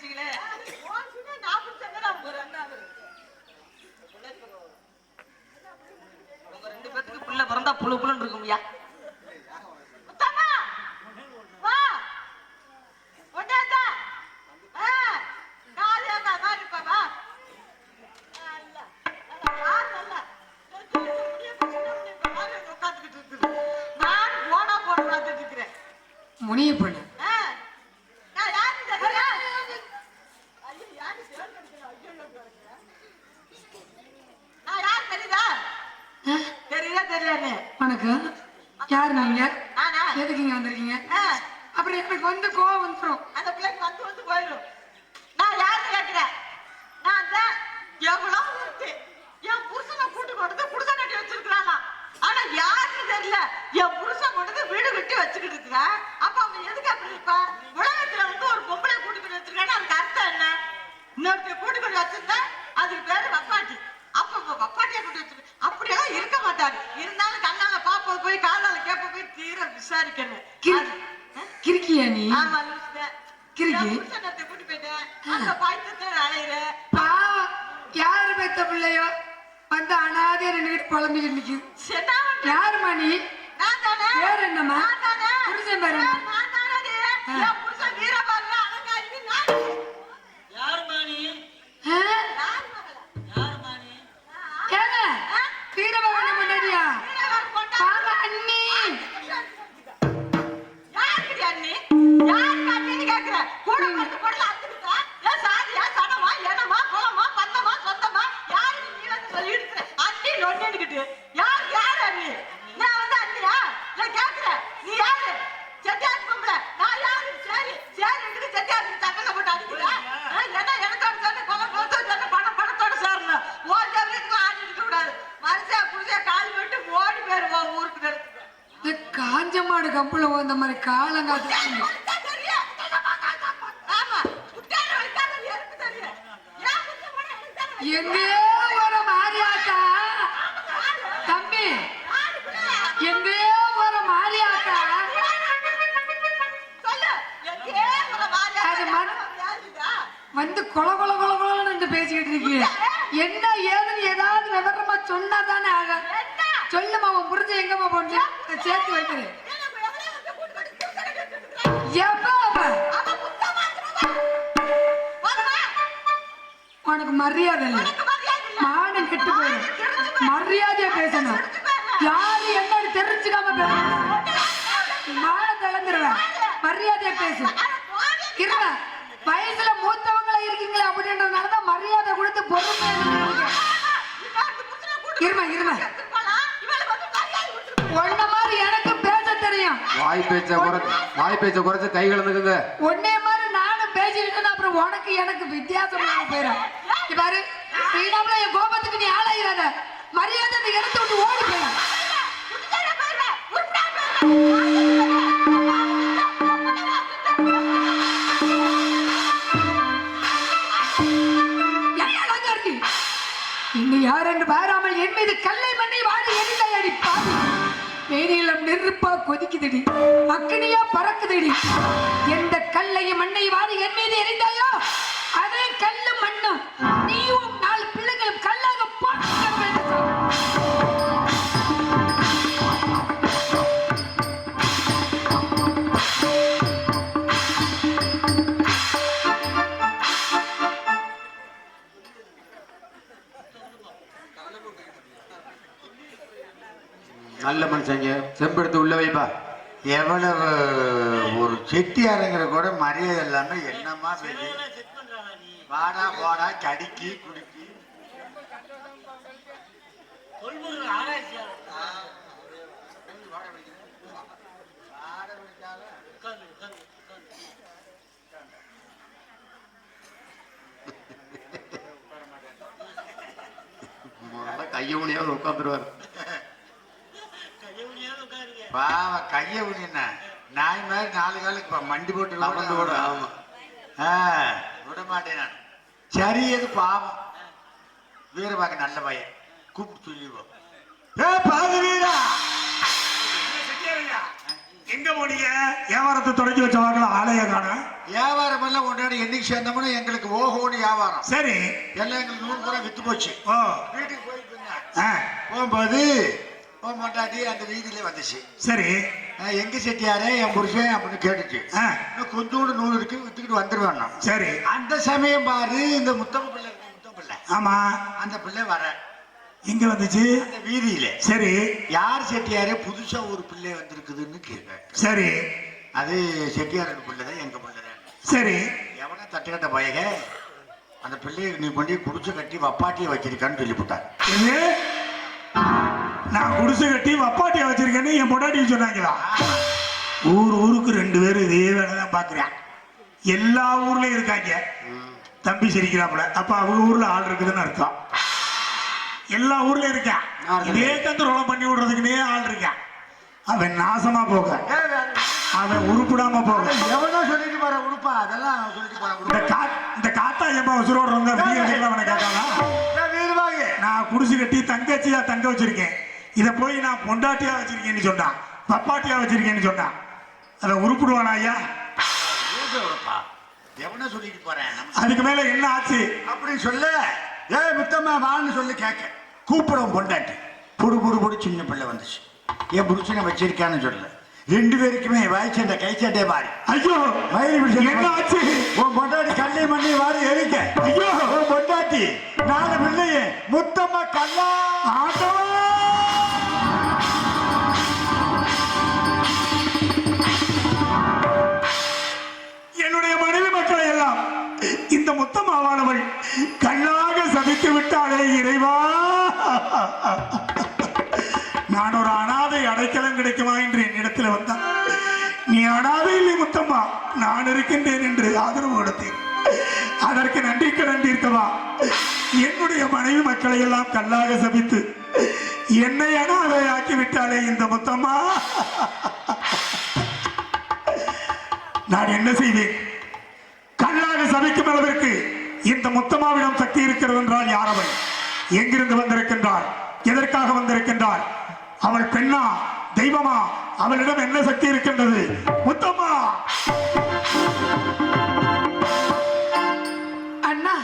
வச்சுட்டீங்களே. உங்க 2 பேத்துக்கு பிள்ளை பிறந்தா புழு புழுன்னு இருக்கும்யா. முனிய பண்ணு வணக்கம். யாரு நீங்க? எதுக்கு இங்க வந்திருக்கீங்க? அப்புறம் எனக்கு வந்து கோவம் வந்துடும். அந்த பிள்ளைக்கு வந்து போயிடும். நான் யாருன்னு கேட்கிறேன். நான் தான் எவ்வளவு ஊத்து என் புருஷனை கூட்டு கொண்டு புருஷன் கட்டி வச்சிருக்கிறானா. ஆனா யாருன்னு தெரியல. என் புருஷன் கொண்டு வீடு கட்டி வச்சுக்கிட்டு இருக்கிறேன். அப்ப அவன் எதுக்கு அப்படி இருப்பான்? உலகத்துல வந்து ஒரு பொம்பளை கூட்டு கொண்டு வச்சிருக்கான்னு அதுக்கு அர்த்தம் என்ன? இன்னொருத்த கூட்டு கொண்டு வச்சிருந்தா அதுக்கு பேரு வப்பாட்டி. அப்ப வப்பாட்டியா கூட்டு வச்சிருக்க அப்படியெல்லாம் இருக்க மாட்டாரு. இருந்தாலும் கண்ணால பாப்ப போய் காதால கேப்ப போய் தீர விசாரிக்கணும். கிறுக்கியா நீ? ஆமா கிறுக்கி புருஷனத்தை கூட்டி போயிட்டேன். அந்த பாய்ச்சத்துல அலையிற பாவம். யாரு பெத்த பிள்ளையோ வந்து அனாதையா நின்னுட்டு புலம்பிக்கிட்டு நிக்குது. யாருமா நீ? நான் தானே. பேர் என்னம்மா? புருஷன் பேர் என்ன? நான் தானே. என் புருஷன் வீரபாகு அலங்காரி. நான் யாருமா நீ? வீரபாகு முன்னாடியா? பாவ அண்ணி. யாருக்கு அண்ணி? யாருக்கு அண்ணின்னு கேக்குற? கூட வந்து பொருள் அத்துக்கிட்டா ஏன் சாதியா சனமா எனமா குலமா பந்தமா சொந்தமா யாருக்கு நீ வந்து சொல்லிட்டு இருக்க? அண்ணி நொண்ணிக்கிட்டு யார் அண்ணி? நான் வந்து அண்ணியா? நான் கேக்குறேன் நீ யாரு? செட்டியார் பொம்பளை. நான் யாரு? சரி எனக்கு செட்டியாருக்கு சக்கரை போட்டு அடிக்கிறா. என்ன எனக்கோட சேர்ந்து குலம் கொடுத்து சேர்ந்து பணத்தோட சேரணும். ஓன் வீட்டுக்கு ஆடி இருக்க கூடாது. மனுஷா புருஷா கால் போட்டு ஓடி போயிருவோம் ஊருக்கு எடுத்துக்க. காஞ்ச மாடு கம்புல வந்த மாதிரி காலங்காத்து எங்கேயோ ஒரு மாரியாத்தா தம்பி, எங்கேயோ ஒரு மாரியாத்தா. வந்து கொல கொல கொல கொலன்னு பேசிக்கிட்டு இருக்கீங்க. என்ன ஏதுன்னு ஏதாவது விவரமா சொன்னா தானே ஆக. சொல்லுமா உன் புரிஞ்ச எங்கம்மா போட்டு சேர்த்து வைக்கிறேன். உனக்கு மரியாதை இல்லை. மானம் கெட்டு போயிடும். மரியாதையா பேசணும். யாரு என்னன்னு தெரிஞ்சுக்காம பேசணும். மானம் திறந்துருவேன். மரியாதையா பேசு. இருங்க, வயசுல மூத்தவங்கள இருக்கீங்களா அப்படின்றதுனாலதான் மரியாதை கொடுத்து பொறுமையா இருமா. ஒன்ன மாதிரி எனக்கு பேச தெரியும். வாய் பேச்ச குறைச்சு கை கலந்துக்குங்க. ஒன்னே மாதிரி நானும் பேசிக்கிட்டேன். அப்புறம் உனக்கு எனக்கு வித்தியாசம் போயிடும். பாரு, ஸ்ரீராம்ல என் கோபத்துக்கு நீ ஆளாயிராத. மரியாதை அந்த இடத்த விட்டு ஓடி போயிடும். இன்னும் யார் என்று பாராமல் என் மீது கல்லை மண்ணை வாடி எரிந்தாய் அடி பாவி. மேனிலம் நெருப்பா கொதிக்குதடி, அக்னியா பறக்குதடி. எந்த கல்லையும் மண்ணை வாடி என் மீது எரிந்தாயோ அதே கல்லு மண்ணும் நீயும் 4 பிள்ளைகளும் கல்லாக போட்டு. நல்ல மனுஷங்க செம்பெடுத்து உள்ள வைப்பா. எவ்வளவு ஒரு செட்டியாருங்கிற கூட மரியாதை இல்லாம என்னமா பேசி வாடா போடா கடிக்கி குடிக்கி கைய ஊனியாவது உட்காந்துருவாரு. பாவ கைய ஊனினா நாய் மாதிரி 4 காலுக்கு மண்டி போட்டு கூட. ஆமா, விட மாட்டேன் நான். சரி, எது பாவம். வீரபாக நல்ல பையன் கூப்பிட்டு சொல்லிடுவோம். பாது வீரா எங்க போனீங்க? வியாபாரத்தை தொடங்கி வச்ச வாங்கல ஆலய காணும். வியாபாரம் எல்லாம் ஒன்றாடி என்னைக்கு சேர்ந்தோம்னா எங்களுக்கு ஓஹோன்னு வியாபாரம். சரி, எல்லாம் எங்களுக்கு 100 ரூபா வித்து போச்சு. ஓ, வீட்டுக்கு போயிட்டு இருந்தேன். போகும்போது மாட்டாட்டி அந்த வீதியில வந்துச்சு. சரி, எங்க செட்டியாரே என் புருஷன் அப்படின்னு கேட்டுச்சு. கொஞ்சோண்டு 100 இருக்கு வித்துக்கிட்டு வந்துருவேன். சரி, அந்த சமயம் பாரு இந்த முத்தம் பிள்ளை இருக்கு, முத்தம் பிள்ளை. ஆமா, அந்த பிள்ளை வர எங்க வந்துச்சு? அந்த வீதியில. சரி, யார் செட்டியாரே புதுசா ஒரு பிள்ளை வந்திருக்குதுன்னு கேட்க. சரி, அது செட்டியாரோட பிள்ளை தான், எங்க பிள்ளை தான். சரி, எவனா தட்டுக்கட்ட பையக அந்த பிள்ளையை நீ கொண்டு குடிச்சு கட்டி வப்பாட்டியை வச்சிருக்கான்னு சொல்லி போட்டார். இது நான் குடிசை கட்டி வப்பாட்டியா வச்சிருக்கேன்னு என் பொண்டாட்டி சொன்னாங்களா? ஊருக்கு 2 பேரும் இதே வேலைதான் பாக்குறேன். எல்லா ஊர்லயும் இருக்காங்க. தம்பி சிரிக்கிறாப்புல, அப்ப அவங்க ஊர்ல ஆள் இருக்குதுன்னு அர்த்தம். எல்லா ஊர்லயும் இருக்கான். இதே கந்தரோலம் பண்ணி விடுறதுக்குன்னே ஆள் இருக்கான். அவன் நாசமா போக, அவன் உருப்பிடாம போக. எவனோ சொல்லிட்டு போற உடுப்பா, அதெல்லாம் சொல்லிட்டு போற. இந்த காத்தா எப்ப உசுரோடு இருந்தா அவனை கேட்டானா? நான் குடிசை கட்டி தங்கச்சியா தங்க வச்சிருக்கேன், இதை போய் நான் பொண்டாட்டியா வச்சிருக்கேன்னு சொன்னான், பப்பாட்டியா வச்சிருக்கேன்னு சொன்னான். அதை உருப்பிடுவானா ஐயா? எவனோ சொல்லிட்டு போறேன். அதுக்கு மேல என்ன ஆச்சு அப்படின்னு சொல்ல, முத்தம்மா வான்னு சொல்லி கேட்க கூப்பிடும் பொண்டாட்டி. பொடு சின்ன பிள்ளை வந்துச்சு. என் புருஷனை வச்சிருக்கான்னு சொல்ல 2 பேருக்குமே வாய்ச்சண்டை கைச்சண்டே மாறி. ஐயோ, என்ன ஆச்சு? உன் பொண்டாட்டி கல்லை மண்ணி வாரி எரிக்க. ஐயோ, உன் பொண்டாட்டி 4 பிள்ளையே முத்தம்மா கல்லா ஆட்டோ. என்னுடைய மனைவி மக்களை எல்லாம் இந்த முத்தம்மாவானவள் கண்ணாக சபித்து விட்டாளே இறைவா. நான் ஒரு அனாதை அடைக்கலம் கிடைக்குமா என்று என்னிடத்தில் வந்தான். நீ அனாதை இல்லை முத்தம்மா, நான் இருக்கின்றேன் என்று ஆதரவு கொடுத்தேன். அதற்கு நன்றி கடன் தீர்க்கவா என்னுடைய மனைவி மக்களை எல்லாம் கல்லாக சபித்து என்னை அனாதை ஆக்கி விட்டாளே இந்த முத்தம்மா. நான் என்ன செய்வேன்? கல்லாக சபிக்கும் அளவிற்கு இந்த முத்தம்மாவிடம் சக்தி இருக்கிறது என்றால் யார் அவள்? எங்கிருந்து வந்திருக்கின்றாள்? எதற்காக வந்திருக்கின்றாள்? அவள் பெண்ணா தெய்வமா? அவளிடம் என்ன சக்தி இருக்கின்றது? முத்தம்மா! அண்ணா,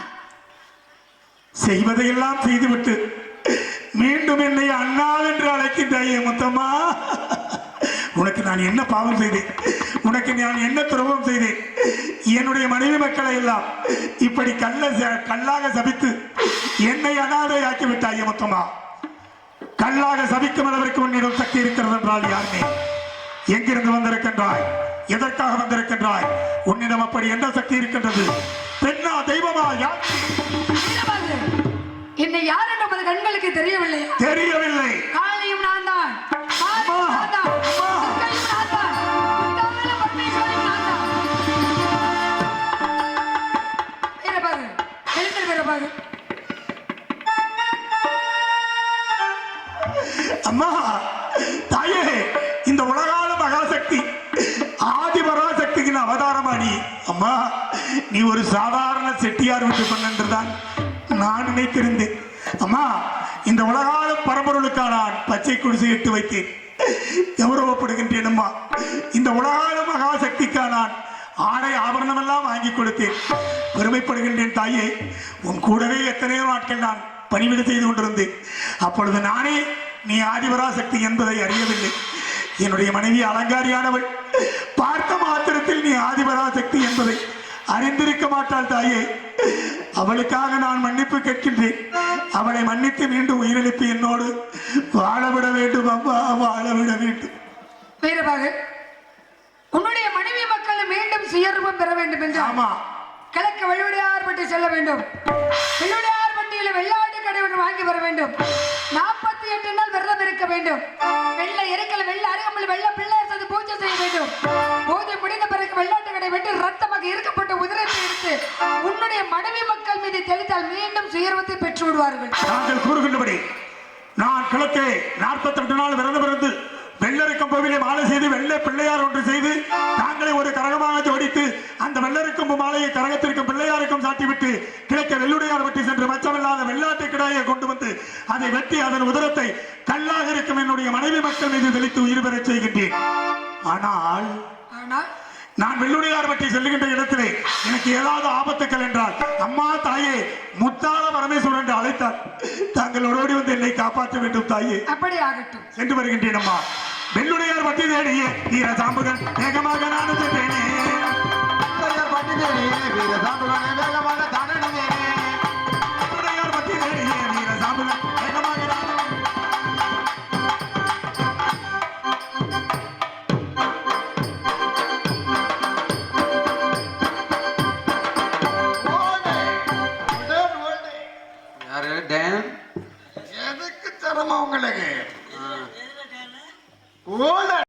செய்வதையெல்லாம் செய்துவிட்டு மீண்டும் என்னை அண்ணா என்று அழைக்கின்றாயே முத்தம்மா. உனக்கு நான் என்ன பாவம் செய்தேன்? உனக்கு நான் என்ன துரோகம் செய்தேன்? என்னுடைய மனைவி மக்களை எல்லாம் இப்படி கல்லாக சபித்து என்னை அனாதை ஆக்கி விட்டாயே முத்தம்மா. கல்லாக சபிக்கும் அளவிற்கு உன்னிடம் சக்தி இருக்கிறது என்றால் யாருமே? எங்கிருந்து வந்திருக்கின்றாய்? எதற்காக வந்திருக்கின்றாய்? உன்னிடம் அப்படி என்ன சக்தி இருக்கின்றது? பெண்ணா தெய்வமா? யார்? என்னை யார் என்று உமது கண்களுக்கு தெரியவில்லை? தெரியவில்லை. காலையும் நான் தான், மாலையும் நான் தான், துர்க்கையும் நான் தான், உத்தான பரமேஸ்வரியும் நான் தான். வீரபாகு, எழுந்திரு வீரபாகு. அம்மா, தாயே, இந்த உலகால மகாசக்தி ஆதிபராசக்தியின் அவதாரமாடி. அம்மா, நீ ஒரு சாதாரண செட்டியார் வீட்டு பெண் என்றுதான் நான் நினைத்திருந்தேன். அம்மா, இந்த உலகால பரம்பொருளுக்காக நான் பச்சை குடிசை இட்டு வைத்தேன், கௌரவப்படுகின்றேன். அம்மா, இந்த உலகால மகாசக்திக்காக நான் ஆடை ஆபரணம் எல்லாம் வாங்கி கொடுத்தேன், பெருமைப்படுகின்றேன். தாயே, உன் கூடவே எத்தனையோ நாட்கள் நான் பணிவிடை செய்து கொண்டிருந்தேன். அப்பொழுது நானே நீ ஆதிபராசக்தி என்பதை அறியவில்லை. என்னுடைய மனைவி அலங்காரியானவள், பார்த்த மாத்திரத்தில் நீ ஆதிபராசக்தி என்பதை அறிந்திருக்க மாட்டாள். தாயே, அவளுக்காக நான் மன்னிப்பு கேட்கின்றேன். அவளை மன்னித்து மீண்டும் உயிரிழப்பு என்னோடு வாழவிட வேண்டும். அம்மா, வாழவிட வேண்டும். வீரபாகு, உன்னுடைய மனைவி மக்கள் மீண்டும் சுயரூபம் பெற வேண்டும் என்று ஆமா, கிழக்கு வெள்ளுடையார்பட்டி செல்ல வேண்டும். வெள்ளுடையார்பட்டியில் வெள்ளாட்டு கடை ஒன்று வாங்கி வர வேண்டும். 48 நாள் விரதம் இருக்க வேண்டும். வெள்ளை எருக்கல், வெள்ளை அருகம்புல், வெள்ளை பிள்ளையார் செய்து பூஜை செய்ய வேண்டும். பூஜை முடிந்த பிறகு வெள்ளாட்டு கடை வெட்டி ரத்தமாக இருக்கப்பட்ட உதிரத்தை எடுத்து உன்னுடைய மனைவி மக்கள் மீது தெளித்தால் மீண்டும் சுயரூபத்தை பெற்று விடுவார்கள். நாங்கள் கூறுகின்றபடி நான் கிழக்கே 48 நாள் விரதம் இருந்து வெள்ளரிக்கம் கோவிலை மாலை செய்து வெள்ளை பிள்ளையார் ஒன்று செய்து தாங்களை ஒரு கரகமாக ஜோடித்து அந்த வெள்ளரிக்கும் மாலையை கரகத்திற்கும் பிள்ளையாருக்கும் சாட்டிவிட்டு கிழக்க வெள்ளுடையார் வெட்டி சென்று மச்சமில்லாத வெள்ளாட்டு கிடாயை கொண்டு வந்து அதை வெட்டி அதன் உதரத்தை கல்லாக இருக்கும் என்னுடைய மனைவி மக்கள் மீது தெளித்து உயிர் பெறச் செய்கின்றேன். ஆனால் ஆனால் நான் வெள்ளுடையார் பற்றி செல்லுகின்ற இடத்திலே எனக்கு ஏதாவது ஆபத்துக்கள் என்றால் அம்மா தாயே முத்தாள பரமேஸ்வரன் என்று அழைத்தார். தாங்கள் ஓடி வந்து என்னை காப்பாற்ற வேண்டும் தாயே. அப்படி ஆகட்டும். சென்று வருகின்றேன் அம்மா. வெள்ளுடையார் பற்றி தேடியே வீர சாம்புகன் வேகமாக நான் சென்றேனே. பட்டி தேடி வீர சாம்புகனை வேகமாக தானடினேனே.